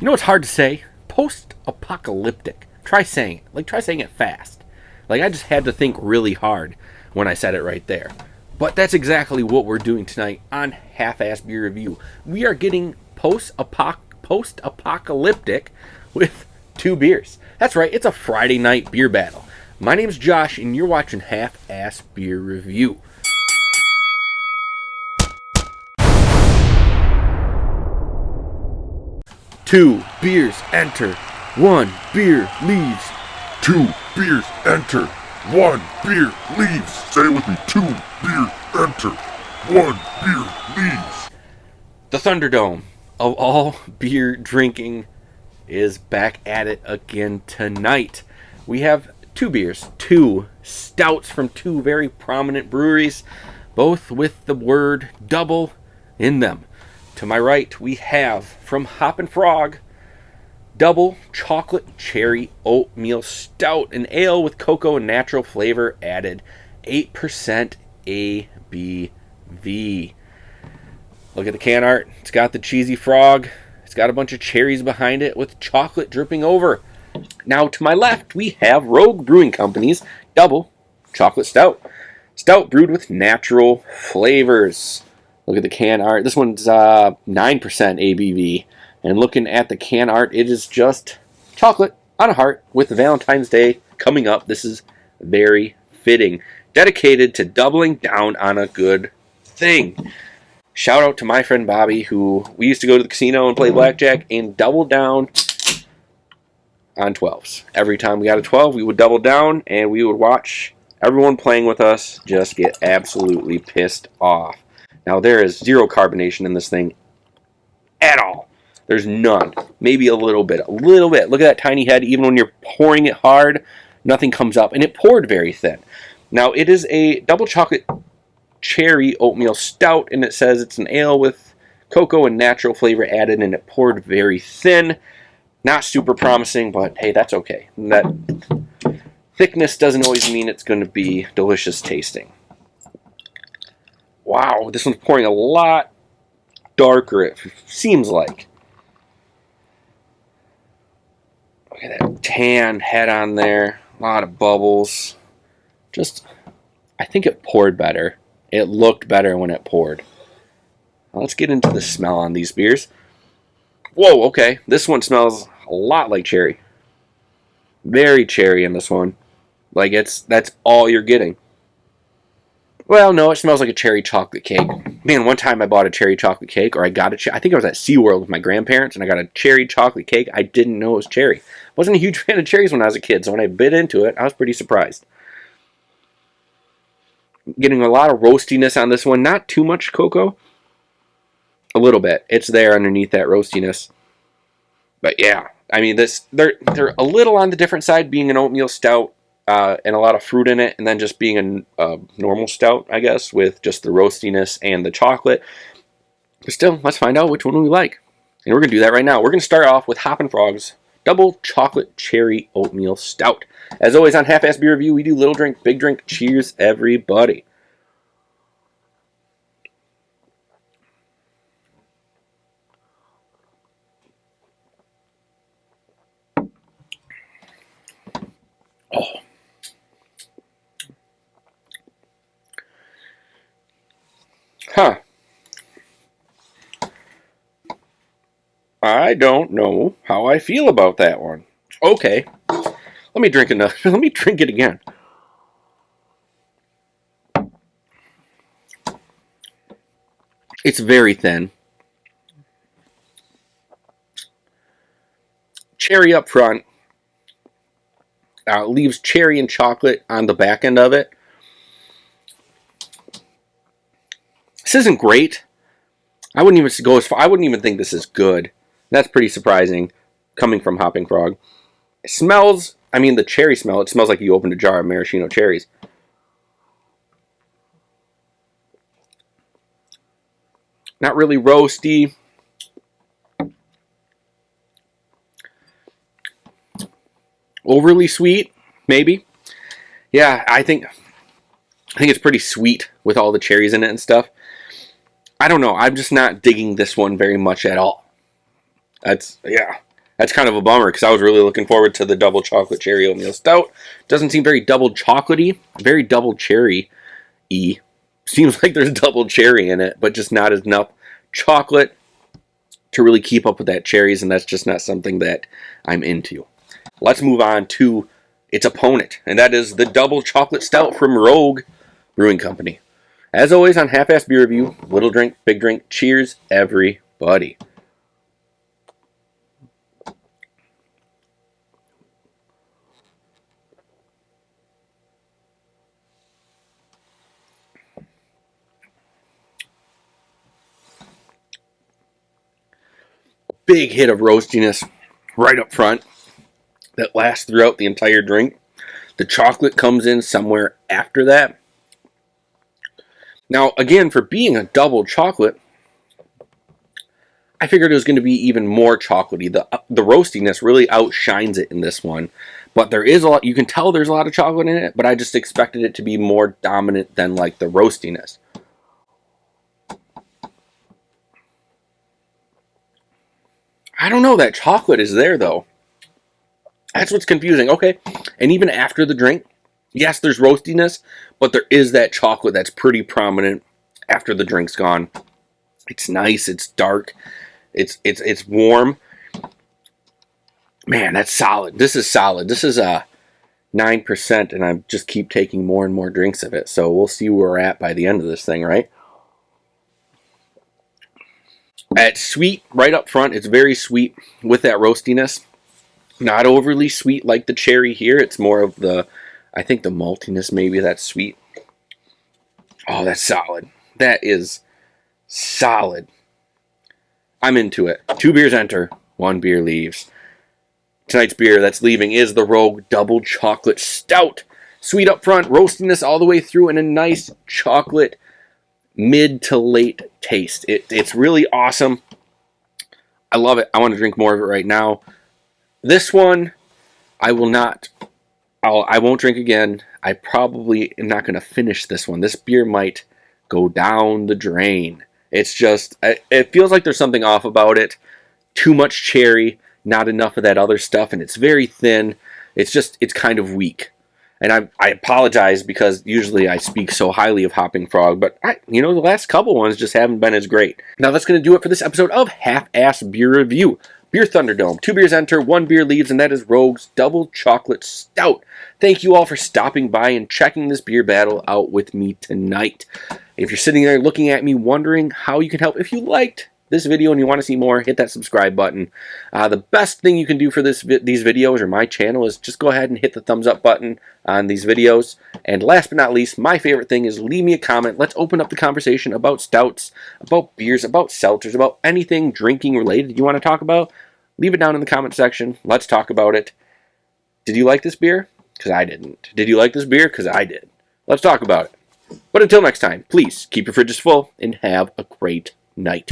You know what's hard to say? Post-apocalyptic. Try saying it. Try saying it fast. I just had to think really hard when I said it right there. But that's exactly what we're doing tonight on Half-Ass Beer Review. We are getting post-apocalyptic with 2 beers. That's right, it's a Friday night beer battle. My name's Josh, and you're watching Half-Ass Beer Review. Two beers enter, 1 beer leaves. 2 beers enter, 1 beer leaves. Say it with me. 2 beers enter, 1 beer leaves. The Thunderdome of all beer drinking is back at it again tonight. We have 2 beers, 2 stouts from 2 very prominent breweries, both with the word double in them. To my right, we have from Hoppin Frog, double chocolate cherry oatmeal stout, an ale with cocoa and natural flavor added, 8% ABV. Look at the can art. It's got the cheesy frog. It's got a bunch of cherries behind it with chocolate dripping over. Now to my left, we have Rogue Brewing Company's double chocolate stout. Stout brewed with natural flavors. Look at the can art. This one's 9% ABV. And looking at the can art, it is just chocolate on a heart with Valentine's Day coming up. This is very fitting. Dedicated to doubling down on a good thing. Shout out to my friend Bobby, who we used to go to the casino and play blackjack and double down on 12s. Every time we got a 12, we would double down and we would watch everyone playing with us just get absolutely pissed off. Now, there is zero carbonation in this thing at all. There's none. Maybe a little bit. Look at that tiny head. Even when you're pouring it hard, nothing comes up. And it poured very thin. Now, it is a double chocolate cherry oatmeal stout, and it says it's an ale with cocoa and natural flavor added, and it poured very thin. Not super promising, but hey, that's okay. That thickness doesn't always mean it's going to be delicious tasting. Wow, this one's pouring a lot darker, it seems like. Look at that tan head on there. A lot of bubbles. I think it poured better. It looked better when it poured. Now let's get into the smell on these beers. Whoa, okay. This one smells a lot like cherry. Very cherry in this one. That's all you're getting. Well, no, it smells like a cherry chocolate cake. Man, one time I bought a cherry chocolate cake, or I think I was at SeaWorld with my grandparents, and I got a cherry chocolate cake. I didn't know it was cherry. Wasn't a huge fan of cherries when I was a kid, so when I bit into it, I was pretty surprised. Getting a lot of roastiness on this one. Not too much cocoa. A little bit. It's there underneath that roastiness. But yeah, I mean, they're a little on the different side, being an oatmeal stout. And a lot of fruit in it, and then just being a normal stout, I guess, with just the roastiness and the chocolate. But still, let's find out which one we like. And we're going to do that right now. We're going to start off with Hoppin Frog's double chocolate cherry oatmeal stout. As always on Half-Ass Beer Review, we do little drink, big drink. Cheers, everybody. Oh. Huh. I don't know how I feel about that one. Okay. Let me drink enough. Let me drink it again. It's very thin. Cherry up front. Leaves cherry and chocolate on the back end of it. This isn't great. I wouldn't even go as far. I wouldn't even think this is good. That's pretty surprising coming from Hoppin Frog. It smells, I mean, the cherry smell, it smells like you opened a jar of maraschino cherries. Not really roasty. Overly sweet, maybe. Yeah, I think it's pretty sweet with all the cherries in it and stuff. I don't know. I'm just not digging this one very much at all. Yeah. That's kind of a bummer because I was really looking forward to the double chocolate cherry oatmeal stout. Doesn't seem very double chocolatey, very double cherry-y. Seems like there's double cherry in it, but just not enough chocolate to really keep up with that cherries, and that's just not something that I'm into. Let's move on to its opponent, and that is the double chocolate stout from Rogue Brewing Company. As always on Half-Ass Beer Review, little drink, big drink, cheers, everybody. Big hit of roastiness right up front that lasts throughout the entire drink. The chocolate comes in somewhere after that. Now, again, for being a double chocolate, I figured it was going to be even more chocolatey. The roastiness really outshines it in this one. But there is a lot, you can tell there's a lot of chocolate in it, but I just expected it to be more dominant than like the roastiness. I don't know, that chocolate is there though. That's what's confusing. Okay, and even after the drink, yes, there's roastiness, but there is that chocolate that's pretty prominent after the drink's gone. It's nice, it's dark, it's warm. Man, that's solid. This is solid. This is a 9%, and I just keep taking more and more drinks of it. So we'll see where we're at by the end of this thing, right? It's sweet right up front. It's very sweet with that roastiness. Not overly sweet like the cherry here. It's more of the, I think the maltiness maybe that's sweet. Oh, that's solid. That is solid. I'm into it. 2 beers enter, 1 beer leaves. Tonight's beer that's leaving is the Rogue Double Chocolate Stout. Sweet up front, roastiness all the way through, and a nice chocolate mid to late taste. It's really awesome. I love it. I want to drink more of it right now. This one, I won't drink again. I probably am not going to finish this one. This beer might go down the drain. It's just, it feels like there's something off about it. Too much cherry, not enough of that other stuff, and it's very thin. It's kind of weak. And I apologize because usually I speak so highly of Hoppin Frog, but the last couple ones just haven't been as great. Now that's going to do it for this episode of Half-Ass Beer Review. Beer Thunderdome. 2 beers enter, 1 beer leaves, and that is Rogue's Double Chocolate Stout. Thank you all for stopping by and checking this beer battle out with me tonight. If you're sitting there looking at me wondering how you can help, if you liked this video and you want to see more, hit that subscribe button. The best thing you can do for these videos or my channel is just go ahead and hit the thumbs up button on these videos. And last but not least, my favorite thing is leave me a comment. Let's open up the conversation about stouts, about beers, about seltzers, about anything drinking related you want to talk about. Leave it down in the comment section. Let's talk about it. Did you like this beer? Because I didn't. Did you like this beer? Because I did. Let's talk about it. But until next time, please keep your fridges full and have a great night.